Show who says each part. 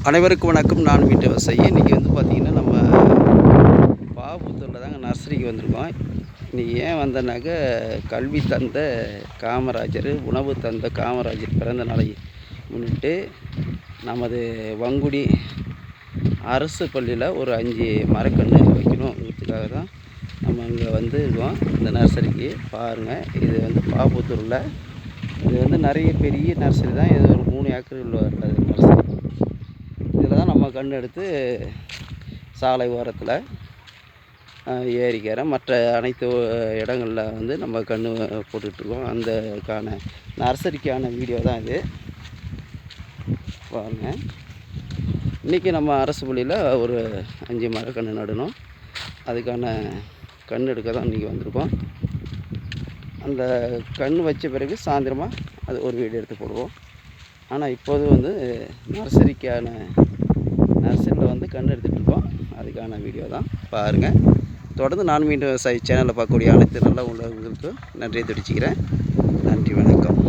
Speaker 1: அனைவருக்கும் வணக்கம். நான் வீட்டு விவசாயி. இன்றைக்கி பார்த்திங்கன்னா நம்ம பாபுத்தூரில் தாங்க நர்சரிக்கு வந்திருக்கோம். இன்றைக்கி ஏன் வந்தேன்னாக்க கல்வி தந்த காமராஜர், உணவு தந்த காமராஜர் பிறந்த நாளை முன்னிட்டு நமது வங்குடி அரசு பள்ளியில் ஒரு 5 மரக்கன்று வைக்கணுங்கிறதுக்காக தான் நம்ம இங்கே வந்துருக்கோம். இந்த நர்சரிக்கு பாருங்கள். இது பாபுத்தூரில் இது நிறைய பெரிய நர்சரி தான். இது ஒரு 3 ஏக்கர் உள்ள நர்சரி. இதில் தான் நம்ம கன்று எடுத்து சாலை ஓரத்தில், ஏரிக்கரை, மற்ற அனைத்து இடங்களில் நம்ம கன்று போட்டுட்ருக்கோம். அந்தக்கான நர்சரிக்கான வீடியோ தான் இது பாருங்கள். இன்றைக்கி நம்ம அரசு பள்ளியில் ஒரு 5 மரக்கன்று நடணும். அதுக்கான கன்று எடுக்க தான் இன்றைக்கி வந்திருக்கோம். அந்த கன்று வச்ச பிறகு சாயந்தரமாக அது ஒரு வீடியோ எடுத்து போடுவோம். ஆனால் இப்போது நர்சரியில் கன்று எடுத்துகிட்ருக்கோம். அதுக்கான வீடியோ தான் பாருங்கள். தொடர்ந்து நான் மீண்டும் விவசாயி சேனலில் பார்க்கக்கூடிய அனைத்து நல்ல உள்ளவங்களுக்கும் நன்றியை தெரிவிச்சுக்கிறேன். நன்றி, வணக்கம்.